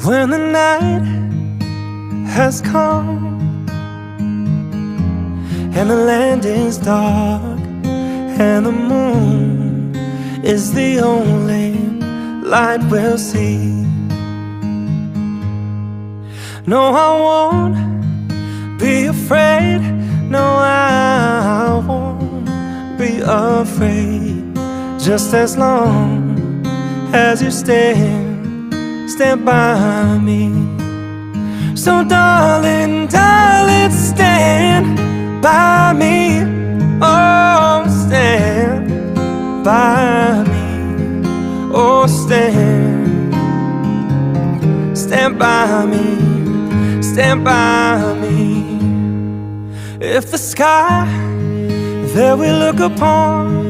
When the night has come and the land is dark and the moon is the only light we'll see. No, I won't be afraid. No, I won't be afraid. Just as long as you stand by me. So darling, darling, stand by me. Oh, stand by me. Oh, stand by me. Stand by me. If the sky that we look upon